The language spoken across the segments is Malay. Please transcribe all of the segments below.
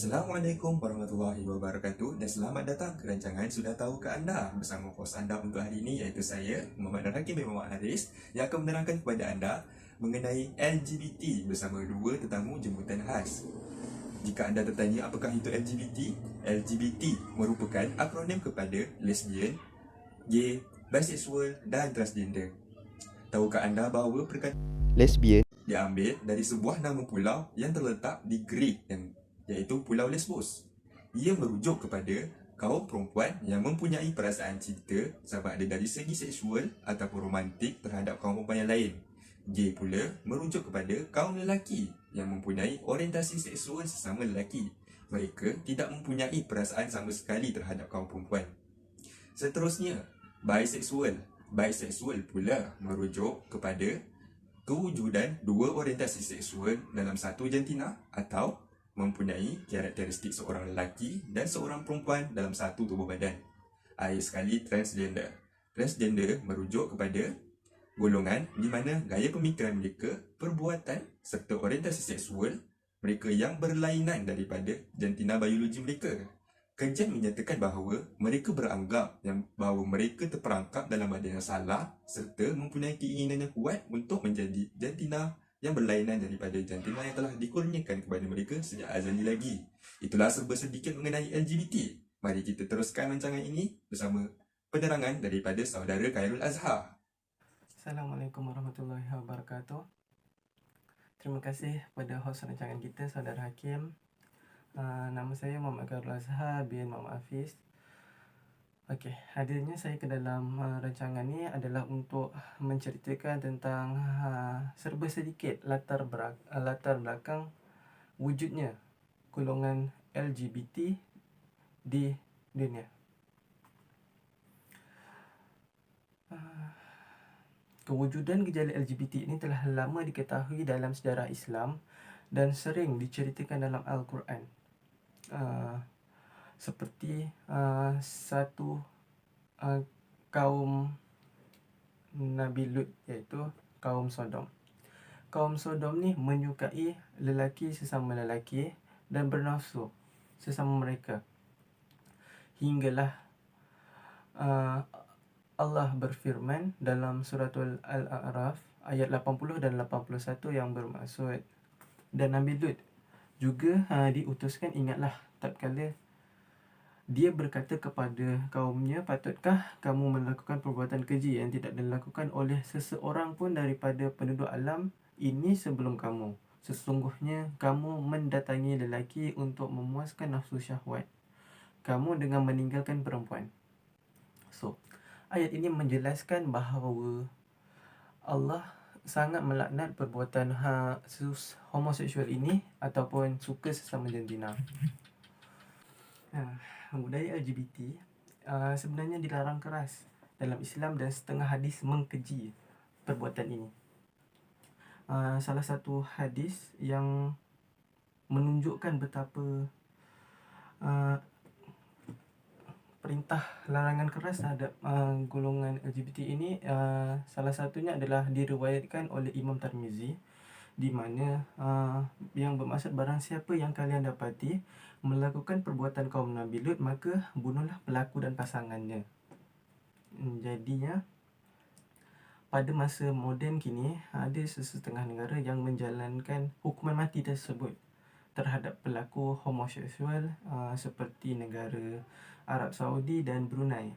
Assalamualaikum warahmatullahi wabarakatuh dan selamat datang ke rancangan Sudah Tahu ke Anda bersama hos anda untuk hari ini iaitu saya, Muhammad Hakim bin Muhammad Haris yang akan menerangkan kepada anda mengenai LGBT bersama dua tetamu jemputan khas. Jika anda tertanya apakah itu LGBT, LGBT merupakan akronim kepada lesbian, gay, bisexual dan transgender. Tahukah anda bahawa perkataan lesbian diambil dari sebuah nama pulau yang terletak di Greek iaitu Pulau Lesbos. Ia merujuk kepada kaum perempuan yang mempunyai perasaan cinta sama ada dari segi seksual ataupun romantik terhadap kaum perempuan yang lain. Gay pula merujuk kepada kaum lelaki yang mempunyai orientasi seksual sesama lelaki. Mereka tidak mempunyai perasaan sama sekali terhadap kaum perempuan. Seterusnya, bisexual. Bisexual pula merujuk kepada kewujudan dua orientasi seksual dalam satu jantina atau mempunyai karakteristik seorang lelaki dan seorang perempuan dalam satu tubuh badan. Akhir sekali, transgender. Transgender merujuk kepada golongan di mana gaya pemikiran mereka, perbuatan serta orientasi seksual mereka yang berlainan daripada jantina biologi mereka. Kajian menyatakan bahawa mereka beranggap bahawa mereka terperangkap dalam badan yang salah serta mempunyai keinginan yang kuat untuk menjadi jantina yang berlainan daripada jantina yang telah dikurniakan kepada mereka sejak azali lagi. Itulah serba sedikit mengenai LGBT. Mari kita teruskan rancangan ini bersama penerangan daripada saudara Khairul Azhar. Assalamualaikum warahmatullahi wabarakatuh. Terima kasih kepada hos rancangan kita, Saudara Hakim. Nama saya Muhammad Khairul Azhar bin Muhammad Hafiz. Okey, hadirnya saya ke dalam rancangan ni adalah untuk menceritakan tentang serba sedikit latar belakang wujudnya golongan LGBT di dunia. Kewujudan gejala LGBT ini telah lama diketahui dalam sejarah Islam dan sering diceritakan dalam Al-Quran. Seperti satu kaum Nabi Lut, iaitu kaum Sodom. Kaum Sodom ni menyukai lelaki sesama lelaki dan bernafsu sesama mereka. Hinggalah Allah berfirman dalam suratul Al-A'raf ayat 80 dan 81 yang bermaksud, dan Nabi Lut juga diutuskan, ingatlah tatkala dia berkata kepada kaumnya, patutkah kamu melakukan perbuatan keji yang tidak dilakukan oleh seseorang pun daripada penduduk alam ini sebelum kamu. Sesungguhnya kamu mendatangi lelaki untuk memuaskan nafsu syahwat kamu dengan meninggalkan perempuan. So, ayat ini menjelaskan bahawa Allah sangat melaknat perbuatan homoseksual ini ataupun suka sesama jantina. Budaya LGBT sebenarnya dilarang keras dalam Islam dan setengah hadis mengkeji perbuatan ini. Salah satu hadis yang menunjukkan betapa perintah larangan keras terhadap golongan LGBT ini, salah satunya adalah diriwayatkan oleh Imam Tirmizi, di mana yang bermaksud barang siapa yang kalian dapati melakukan perbuatan kaum Nabi Lut, maka bunuhlah pelaku dan pasangannya. Jadinya pada masa moden kini ada sesetengah negara yang menjalankan hukuman mati tersebut terhadap pelaku homoseksual, seperti negara Arab Saudi dan Brunei.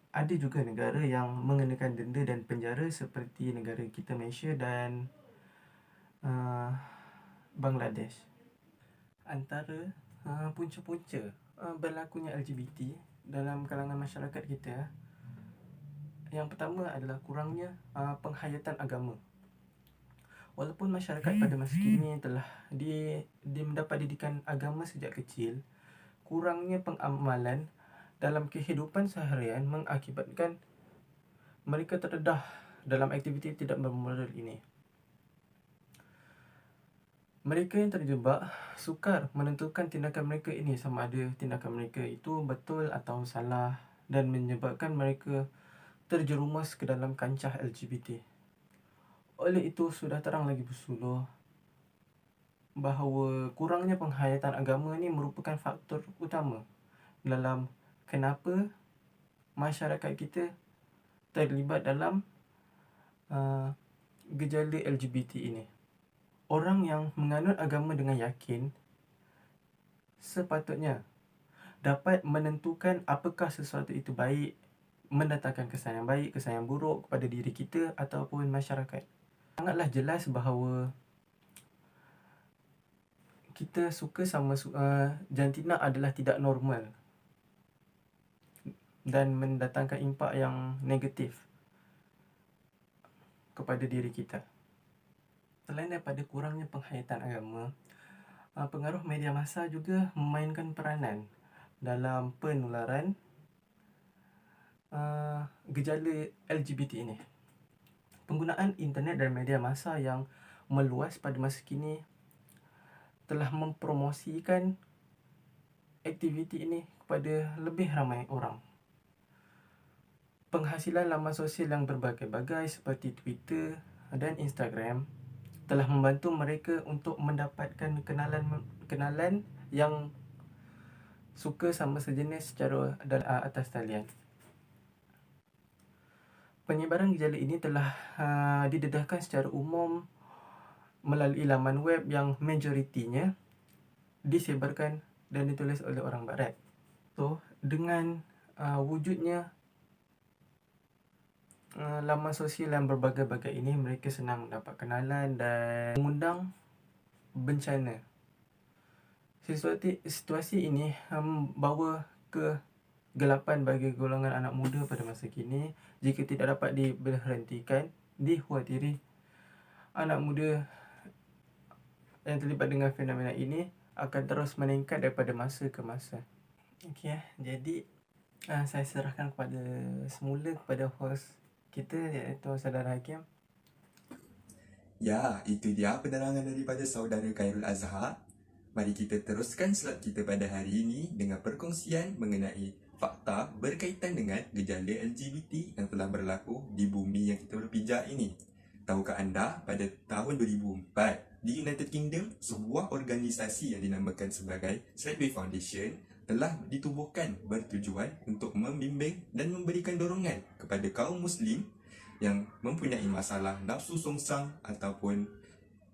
Ada juga negara yang mengenakan denda dan penjara seperti negara kita, Malaysia dan Bangladesh. Antara punca-punca berlakunya LGBT dalam kalangan masyarakat kita, yang pertama adalah kurangnya penghayatan agama. Walaupun masyarakat pada masa kini telah mendapat didikan agama sejak kecil, kurangnya pengamalan dalam kehidupan seharian mengakibatkan mereka terdedah dalam aktiviti tidak bermoral ini. Mereka yang terjebak sukar menentukan tindakan mereka ini sama ada tindakan mereka itu betul atau salah, dan menyebabkan mereka terjerumus ke dalam kancah LGBT. Oleh itu, sudah terang lagi bersuluh bahawa kurangnya penghayatan agama ni merupakan faktor utama dalam kenapa masyarakat kita terlibat dalam gejala LGBT ini. Orang yang menganut agama dengan yakin sepatutnya dapat menentukan apakah sesuatu itu baik, mendatangkan kesan yang baik, kesan yang buruk kepada diri kita ataupun masyarakat. Sangatlah jelas bahawa kita suka sama jantina adalah tidak normal dan mendatangkan impak yang negatif kepada diri kita. Selain daripada kurangnya penghayatan agama, pengaruh media massa juga memainkan peranan dalam penularan gejala LGBT ini. Penggunaan internet dan media massa yang meluas pada masa kini telah mempromosikan aktiviti ini kepada lebih ramai orang. Penghasilan laman sosial yang berbagai-bagai seperti Twitter dan Instagram telah membantu mereka untuk mendapatkan kenalan yang suka sama sejenis secara atas talian. Penyebaran gejala ini telah didedahkan secara umum melalui laman web yang majoritinya disebarkan dan ditulis oleh orang barat. So, dengan wujudnya laman sosial yang berbagai-bagai ini, mereka senang dapat kenalan dan mengundang bencana. Situasi ini membawa kegelapan bagi golongan anak muda pada masa kini. Jika tidak dapat diberhentikan, dikhawatiri anak muda yang terlibat dengan fenomena ini akan terus meningkat daripada masa ke masa. Okey, jadi saya serahkan semula kepada host kita, iaitu Saudara Hakim. Ya, itu dia penerangan daripada Saudara Khairul Azhar. Mari kita teruskan slot kita pada hari ini dengan perkongsian mengenai fakta berkaitan dengan gejala LGBT yang telah berlaku di bumi yang kita berpijak ini. Tahukah anda, pada tahun 2004, di United Kingdom, sebuah organisasi yang dinamakan sebagai Straightway Foundation telah ditubuhkan bertujuan untuk membimbing dan memberikan dorongan kepada kaum Muslim yang mempunyai masalah nafsu songsang ataupun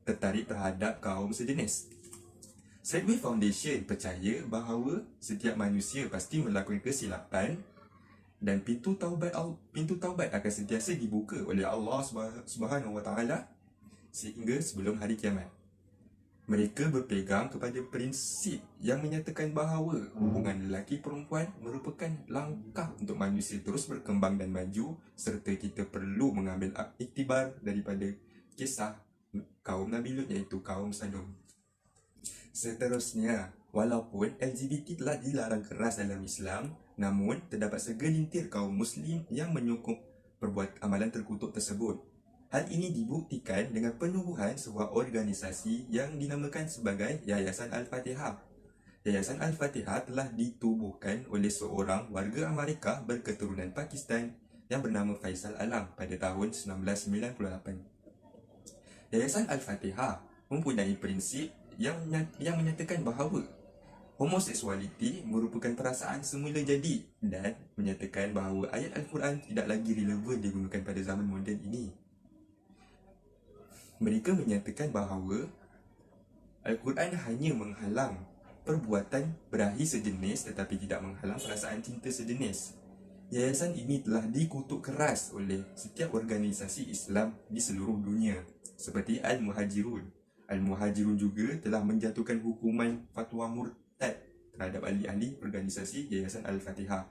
tertarik terhadap kaum sejenis. Straightway Foundation percaya bahawa setiap manusia pasti melakukan kesilapan dan pintu taubat akan sentiasa dibuka oleh Allah Subhanahu Wa Taala sehingga sebelum hari kiamat. Mereka berpegang kepada prinsip yang menyatakan bahawa hubungan lelaki perempuan merupakan langkah untuk manusia terus berkembang dan maju, serta kita perlu mengambil iktibar daripada kisah kaum Nabi Lut, iaitu kaum Sodom. Seterusnya, walaupun LGBT telah dilarang keras dalam Islam, namun terdapat segelintir kaum Muslim yang menyokong amalan terkutuk tersebut. Hal ini dibuktikan dengan penubuhan sebuah organisasi yang dinamakan sebagai Yayasan Al-Fatihah. Yayasan Al-Fatihah telah ditubuhkan oleh seorang warga Amerika berketurunan Pakistan yang bernama Faisal Alam pada tahun 1998. Yayasan Al-Fatihah mempunyai prinsip yang menyatakan bahawa homoseksualiti merupakan perasaan semula jadi dan menyatakan bahawa ayat Al-Quran tidak lagi relevan digunakan pada zaman moden ini. Mereka menyatakan bahawa Al-Quran hanya menghalang perbuatan berahi sejenis tetapi tidak menghalang perasaan cinta sejenis. Yayasan ini telah dikutuk keras oleh setiap organisasi Islam di seluruh dunia seperti Al-Muhajirun. Al-Muhajirun juga telah menjatuhkan hukuman fatwa murtad terhadap ahli-ahli organisasi Yayasan Al-Fatihah.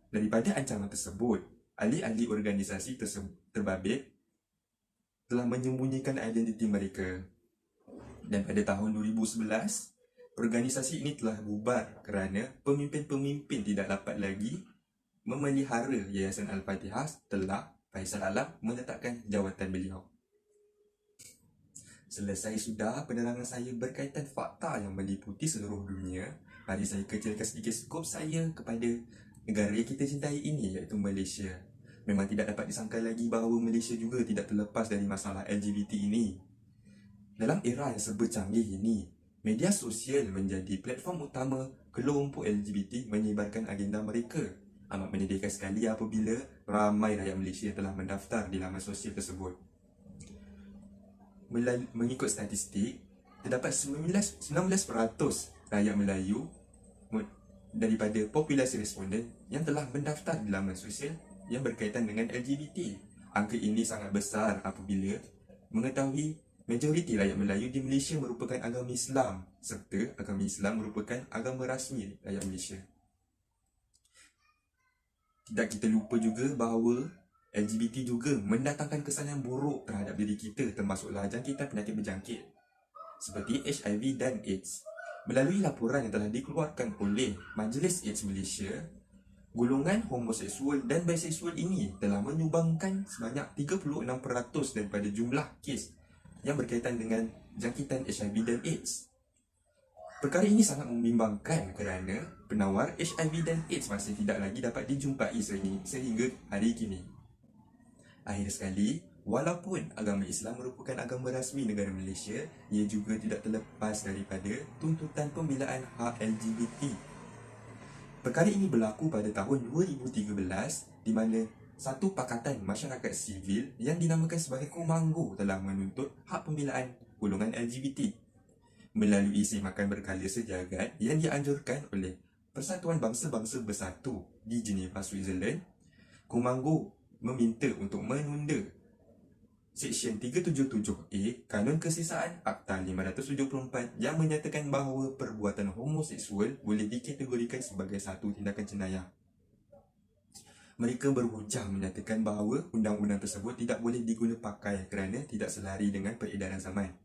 Daripada ancaman tersebut, ahli-ahli organisasi terbabit telah menyembunyikan identiti mereka. Dan pada tahun 2011, organisasi ini telah bubar kerana pemimpin-pemimpin tidak dapat lagi memelihara Yayasan Al-Fatihah setelah Faisal Alam meletakkan jawatan beliau. Selesai sudah penerangan saya berkaitan fakta yang meliputi seluruh dunia. Mari saya kecilkan sedikit skop saya kepada negara yang kita cintai ini, iaitu Malaysia. Memang tidak dapat disangka lagi bahawa Malaysia juga tidak terlepas dari masalah LGBT ini. Dalam era yang serba canggih ini, media sosial menjadi platform utama kelompok LGBT menyebarkan agenda mereka. Amat menyedihkan sekali apabila ramai rakyat Malaysia telah mendaftar di laman sosial tersebut. Mengikut statistik, terdapat 19% rakyat Melayu daripada populasi responden yang telah mendaftar di laman sosial yang berkaitan dengan LGBT. Angka ini sangat besar apabila mengetahui majoriti rakyat Melayu di Malaysia merupakan agama Islam serta agama Islam merupakan agama rasmi rakyat Malaysia. Tidak kita lupa juga bahawa LGBT juga mendatangkan kesan yang buruk terhadap diri kita, termasuklah jangkitan penyakit berjangkit seperti HIV dan AIDS. Melalui laporan yang telah dikeluarkan oleh Majlis AIDS Malaysia, golongan homoseksual dan biseksual ini telah menyumbangkan sebanyak 36% daripada jumlah kes yang berkaitan dengan jangkitan HIV dan AIDS. Perkara ini sangat membimbangkan kerana penawar HIV dan AIDS masih tidak lagi dapat dijumpai sehingga hari kini. Akhir sekali, walaupun agama Islam merupakan agama rasmi negara Malaysia, ia juga tidak terlepas daripada tuntutan pembelaan hak LGBT. Perkara ini berlaku pada tahun 2013 di mana satu pakatan masyarakat sivil yang dinamakan sebagai Komanggo telah menuntut hak pembelaan golongan LGBT. Melalui semakan berkala sejagat yang dianjurkan oleh Persatuan Bangsa-Bangsa Bersatu di Geneva, Switzerland, Komanggo meminta untuk menunda Seksyen 377A Kanun Kesisaan Akta 574 yang menyatakan bahawa perbuatan homoseksual boleh dikategorikan sebagai satu tindakan jenayah. Mereka berhujah menyatakan bahawa undang-undang tersebut tidak boleh diguna pakai kerana tidak selari dengan peredaran zaman.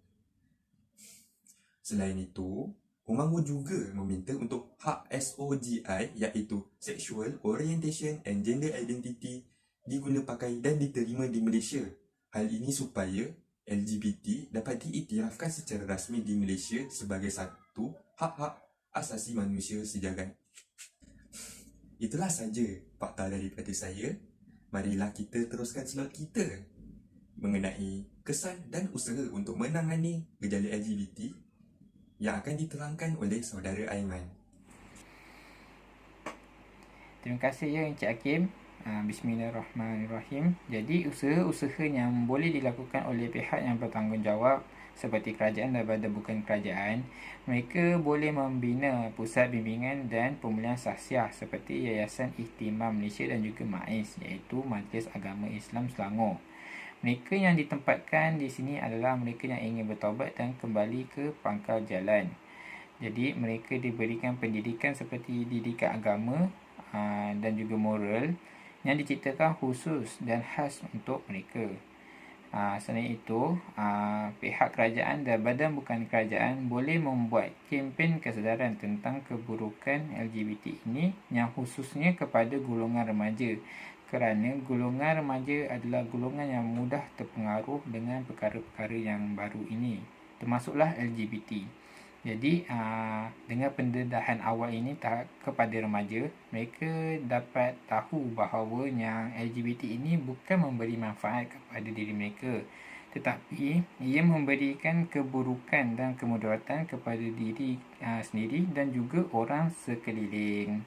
Selain itu, Komanggo juga meminta untuk hak SOGI iaitu Sexual Orientation and Gender Identity diguna pakai dan diterima di Malaysia. Hal ini supaya LGBT dapat diiktirafkan secara rasmi di Malaysia sebagai satu hak-hak asasi manusia sejagat. Itulah saja fakta daripada saya. Marilah kita teruskan slot kita mengenai kesan dan usaha untuk menangani gejala LGBT yang akan diterangkan oleh saudara Aiman. Terima kasih ya Encik Hakim. Bismillahirrahmanirrahim. Jadi usaha-usaha yang boleh dilakukan oleh pihak yang bertanggungjawab seperti kerajaan dan badan bukan kerajaan, mereka boleh membina pusat bimbingan dan pemulihan sahsiah seperti Yayasan Ihtimam Malaysia dan juga MAIS, iaitu Majlis Agama Islam Selangor. Mereka yang ditempatkan di sini adalah mereka yang ingin bertaubat dan kembali ke pangkal jalan. Jadi mereka diberikan pendidikan seperti didikan agama dan juga moral yang diciptakan khusus dan khas untuk mereka. Selain itu, pihak kerajaan dan badan bukan kerajaan boleh membuat kempen kesedaran tentang keburukan LGBT ini yang khususnya kepada golongan remaja, kerana golongan remaja adalah golongan yang mudah terpengaruh dengan perkara-perkara yang baru ini, termasuklah LGBT. Jadi dengan pendedahan awal ini kepada remaja, mereka dapat tahu bahawa yang LGBT ini bukan memberi manfaat kepada diri mereka, tetapi ia memberikan keburukan dan kemudaratan kepada diri sendiri dan juga orang sekeliling.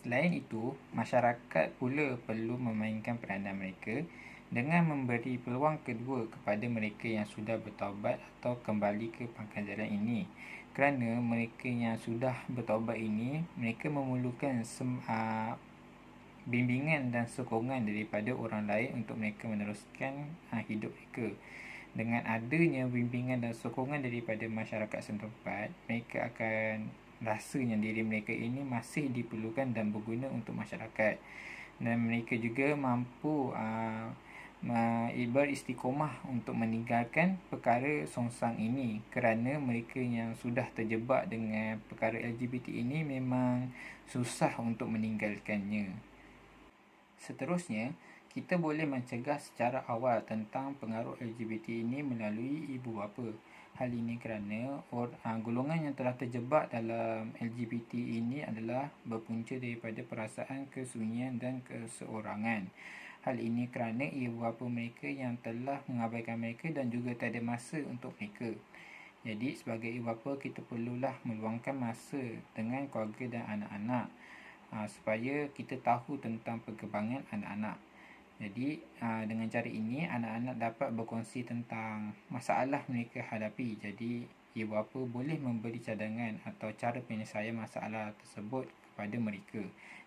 Selain itu, masyarakat pula perlu memainkan peranan mereka dengan memberi peluang kedua kepada mereka yang sudah bertaubat atau kembali ke pangkal jalan ini. Kerana mereka yang sudah bertaubat ini, mereka memerlukan bimbingan dan sokongan daripada orang lain untuk mereka meneruskan hidup mereka. Dengan adanya bimbingan dan sokongan daripada masyarakat setempat, mereka akan rasanya diri mereka ini masih diperlukan dan berguna untuk masyarakat, dan mereka juga mampu beristiqomah untuk meninggalkan perkara songsang ini, kerana mereka yang sudah terjebak dengan perkara LGBT ini memang susah untuk meninggalkannya. Seterusnya, kita boleh mencegah secara awal tentang pengaruh LGBT ini melalui ibu bapa. Hal ini kerana golongan yang telah terjebak dalam LGBT ini adalah berpunca daripada perasaan kesunyian dan keseorangan. Hal ini kerana ibu bapa mereka yang telah mengabaikan mereka dan juga tiada masa untuk mereka. Jadi sebagai ibu bapa kita perlulah meluangkan masa dengan keluarga dan anak-anak supaya kita tahu tentang perkembangan anak-anak. Jadi dengan cara ini anak-anak dapat berkongsi tentang masalah mereka hadapi. Jadi ibu bapa boleh memberi cadangan atau cara penyelesaian masalah tersebut kepada mereka.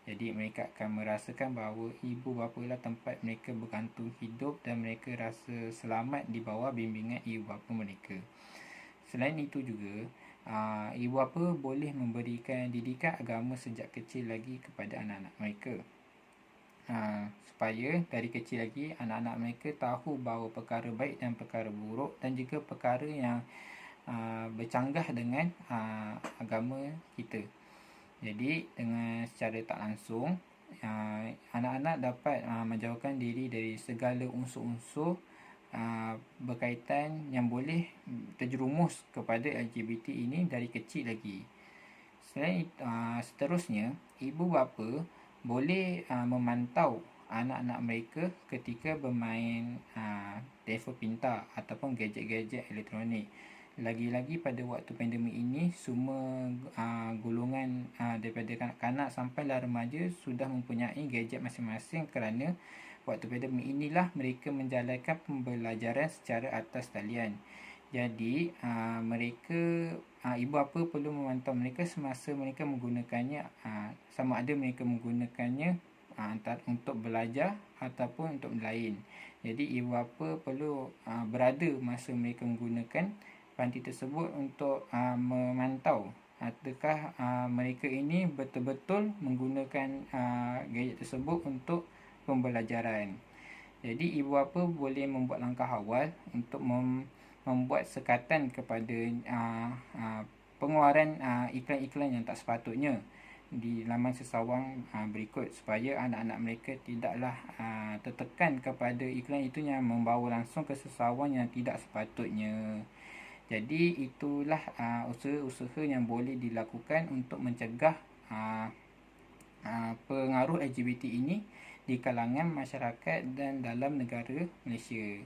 Jadi mereka akan merasakan bahawa ibu bapa lah tempat mereka bergantung hidup dan mereka rasa selamat di bawah bimbingan ibu bapa mereka. Selain itu juga, ibu bapa boleh memberikan didikan agama sejak kecil lagi kepada anak-anak mereka. Supaya dari kecil lagi anak-anak mereka tahu bahawa perkara baik dan perkara buruk dan juga perkara yang bercanggah dengan agama kita. Jadi dengan secara tak langsung anak-anak dapat menjauhkan diri dari segala unsur-unsur berkaitan yang boleh terjerumus kepada LGBT ini dari kecil lagi. Selain seterusnya, ibu bapa boleh memantau anak-anak mereka ketika bermain telefon pintar ataupun gadget-gadget elektronik. Lagi-lagi pada waktu pandemik ini, semua golongan daripada kanak-kanak sampailah remaja sudah mempunyai gadget masing-masing kerana waktu pandemik inilah mereka menjalankan pembelajaran secara atas talian. Jadi mereka ibu bapa perlu memantau mereka semasa mereka menggunakannya, sama ada mereka menggunakannya antara untuk belajar ataupun untuk lain. Jadi ibu bapa perlu berada masa mereka menggunakan panti tersebut untuk memantau adakah mereka ini betul-betul menggunakan gadget tersebut untuk pembelajaran. Jadi ibu bapa boleh membuat langkah awal untuk membuat sekatan kepada pengeluaran iklan-iklan yang tak sepatutnya di laman sesawang berikut supaya anak-anak mereka tidaklah tertekan kepada iklan itu yang membawa langsung ke sesawang yang tidak sepatutnya. Jadi itulah usaha-usaha yang boleh dilakukan untuk mencegah pengaruh LGBT ini di kalangan masyarakat dan dalam negara Malaysia.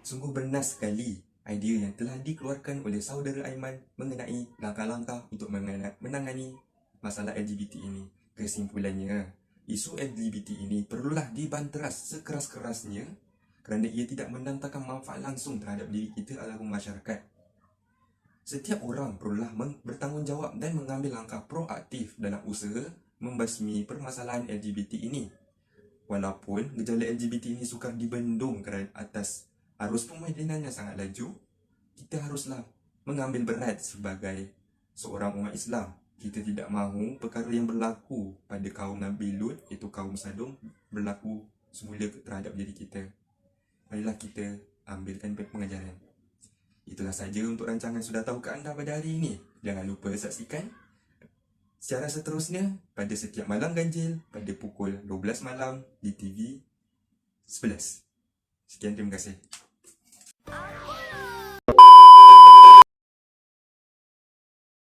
Sungguh benar sekali idea yang telah dikeluarkan oleh saudara Aiman mengenai langkah-langkah untuk menangani masalah LGBT ini. Kesimpulannya, isu LGBT ini perlulah dibanteras sekeras-kerasnya kerana ia tidak mendatangkan manfaat langsung terhadap diri kita ataupun masyarakat. Setiap orang perlulah bertanggungjawab dan mengambil langkah proaktif dalam usaha membasmi permasalahan LGBT ini. Walaupun gejala LGBT ini sukar dibendung kerana atas arus pemodenan yang sangat laju, kita haruslah mengambil berat sebagai seorang umat Islam. Kita tidak mahu perkara yang berlaku pada kaum Nabi Lut, iaitu kaum Sadum, berlaku semula terhadap diri kita. Marilah kita ambilkan pengajaran. Itulah saja untuk rancangan Sudah Tahu ke Anda pada hari ini. Jangan lupa saksikan secara seterusnya pada setiap malam ganjil pada pukul 12 malam di TV 11. Sekian, terima kasih.